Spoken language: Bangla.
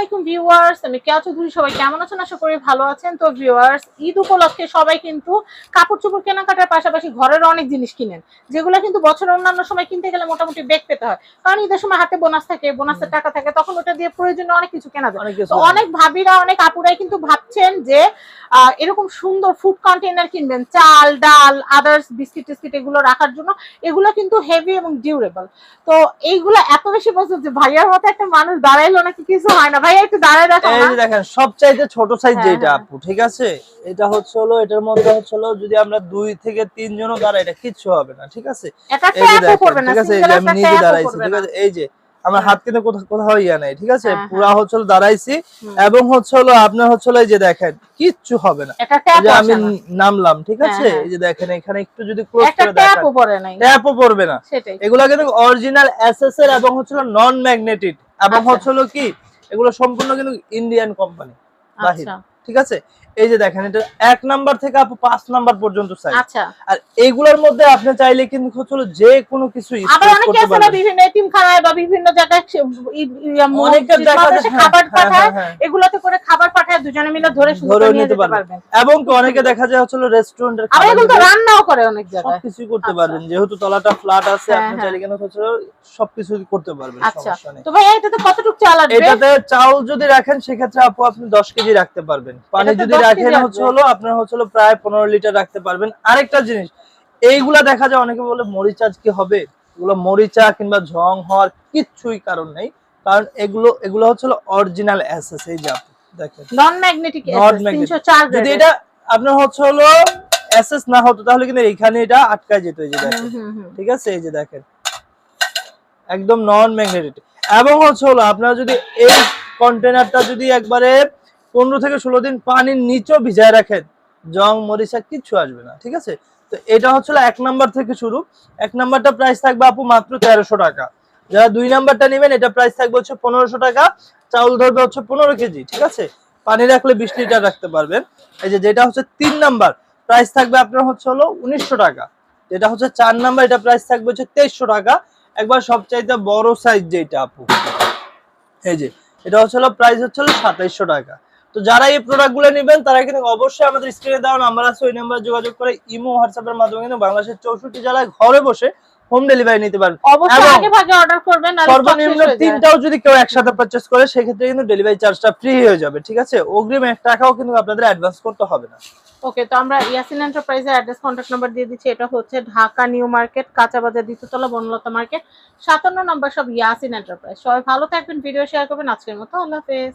আলাইকুম ভিউয়ার্স, আমি কেয়া চৌধুরী। সবাই কেমন আছেন? আশা করি ভালো আছেন। তো ভিউয়ার্স, ঈদ উপলক্ষে সবাই কিন্তু কাপড় চোপড় কেনাকাটার পাশাপাশি ঘরের অনেক জিনিস কিনেন, যেগুলো কিন্তু বছরের অন্যান্য সময় কিনতে গেলে মোটামুটি বেগ পেতে হয়। কারণ ঈদের সময় হাতে বোনাস থাকে, বোনাসের টাকা থাকে, তখন ওটা দিয়ে প্রয়োজনীয় অনেক কিছু কেনা যায়। তো অনেক ভাবিরা, অনেক আপুরাই কিন্তু ভাবছেন যে এরকম সুন্দর ফুড কন্টেইনার কিনবেন, চাল ডাল আদার্স বিস্কিট টিস্কিট এগুলো রাখার জন্য। এগুলো কিন্তু হেভি এবং ডিউরেবল। তো এইগুলো এত বেশি পছন্দ যে ভাইয়ার মতো একটা মানুষ দাঁড়াইলো নাকি কিছু হয় না। ভাইয়া একটু দাঁড়ায় দেখো। এই যে দেখেন সবচাইতে ছোট সাইজ যেটা আপু, ঠিক আছে, এটা হচ্ছে হলো এটার মধ্যে হচ্ছে হলো যদি আমরা 2 থেকে 3 জনও দাঁড়াই এটা কিচ্ছু হবে না, ঠিক আছে। এই যে দেখেন, ঠিক আছে, এই যে আমি নিজে দাঁড়াইছি, ঠিক আছে, এই যে আমার হাত কিন্তু কোথাও ইয়া নাই, ঠিক আছে, পুরো হচ্ছে হলো দাঁড়াইছি এবং হচ্ছে হলো আপনার হচ্ছে হলো এই যে দেখেন কিচ্ছু হবে না। এই যে আমি নামলাম, ঠিক আছে, এই যে দেখেন এখানে একটু যদি ক্লোজ করে দেখেন ট্যাপও পড়বে না। এগুলা কিন্তু অরিজিনাল এসএস এর এবং হচ্ছে হলো নন ম্যাগনেটিক এবং হচ্ছে হলো কি এগুলো সম্পূর্ণ কিন্তু ইন্ডিয়ান কোম্পানি বাহির, ঠিক আছে। এই যে দেখেন এটা 1 নাম্বার থেকে আপু 5 নাম্বার পর্যন্ত সাইজ। আচ্ছা, আর এইগুলোর মধ্যে আপনি চাইলে কিন্তু হচ্ছে যে কোনো কিছু ইউজ করতে পারবেন। বিভিন্ন এতিমখানায় বা বিভিন্ন জায়গায় অনেকে খাবার পাঠায়, এগুলোতে করে খাবার পাঠায়, দুজনে মিলে ধরে নিয়ে যেতে পারবেন। এবং অনেকে দেখা যায় হচ্ছে রেস্টুরেন্টের খাবার, এগুলো তো রান্নাও করে অনেক জায়গায়, সবকিছু করতে পারবেন। যেহেতু তলাটা ফ্ল্যাট আছে আপনি চাইলে কিন্তু হচ্ছে সবকিছু করতে পারবেন, সমস্যা নেই। তো ভাই এটাতে কতটুকু চাল আসবে? এটাতে চাল যদি রাখেন সেক্ষেত্রে আপু আপনি 10 কেজি রাখতে পারবেন। পানি যদি রাখেন হচ্ছে হলো আপনার হচ্ছে হলো প্রায় 15 লিটার রাখতে পারবেন। আরেকটা জিনিস, এইগুলা দেখা যায় অনেকে বলে মরিচাজ কি হবে, এগুলো মরিচা কিংবা ঝং হওয়ার কিচ্ছুই কারণ নেই, কারণ এগুলো হচ্ছে হলো অরিজিনাল এসএস। এই যে আপনি দেখেন নন ম্যাগনেটিক এসএস 304 যদি এটা আপনার হচ্ছে হলো এসএস না হতো তাহলে কিন্তু এইখানে এটা আটকায় যেত। এই যে দেখেন, ঠিক আছে, এই যে দেখেন একদম নন ম্যাগনেটিক। এবং হচ্ছে হলো আপনারা যদি এই কন্টেনারটা যদি একবারে 15 থেকে 16 দিন পানির নিচেও ভিজায় রাখেন, জং মরিচা কিচ্ছু আসবে না, ঠিক আছে। তো এটা হচ্ছে 1 নাম্বার থেকে শুরু। 1 নাম্বারটা প্রাইস থাকবে আপু মাত্র 1300 টাকা। যারা 2 নাম্বারটা নেবেন এটা প্রাইস থাকবে হচ্ছে 1500 টাকা। চাউল ধরবে হচ্ছে 15 কেজি, ঠিক আছে। পানি রাখলে 20 লিটার রাখতে পারবেন। এই যে যেটা হচ্ছে 3 নাম্বার প্রাইস থাকবে আপনার হচ্ছে হলো 1900 টাকা। যেটা হচ্ছে 4 নাম্বার এটা প্রাইস থাকবে হচ্ছে 2300 টাকা। একবার সবচাইতে বড় সাইজ যেটা আপু, এই যে এটা হচ্ছে প্রাইস হচ্ছে 2700 টাকা। তো যারা এই প্রোডাক্টগুলো নেবেন তারা কিন্তু অবশ্যই আমাদের স্ক্রিনে দেওয়া নাম্বার আছে, ওই নাম্বারে যোগাযোগ করে ইমো হোয়াটসঅ্যাপের মাধ্যমে কিন্তু বাংলাদেশের 64 জেলায় ঘরে বসে হোম ডেলিভারি নিতে পারবেন। অবশ্যই আগে ভাগে অর্ডার করবেন, আর সর্বনিম্ন 3টাও যদি কেউ একসাথে পারচেজ করে সেক্ষেত্রে কিন্তু ডেলিভারি চার্জটা ফ্রি হয়ে যাবে, ঠিক আছে। অগ্রিম 1 টাকাও কিন্তু আপনাদের অ্যাডভান্স করতে হবে না। ওকে, তো আমরা ইয়াসিন এন্টারপ্রাইজের অ্যাড্রেস কন্টাক্ট নাম্বার দিয়ে দিচ্ছি। এটা হচ্ছে ঢাকা নিউ মার্কেট, কাঁচা বাজার, দ্বিতীয়তলা, বনলতা মার্কেট, 57 নম্বর, সব ইয়াসিন এন্টারপ্রাইজ। সবাই ভালো থাকবেন, ভিডিও শেয়ার করবেন। আজকের মতো আল্লাহ হাফেজ।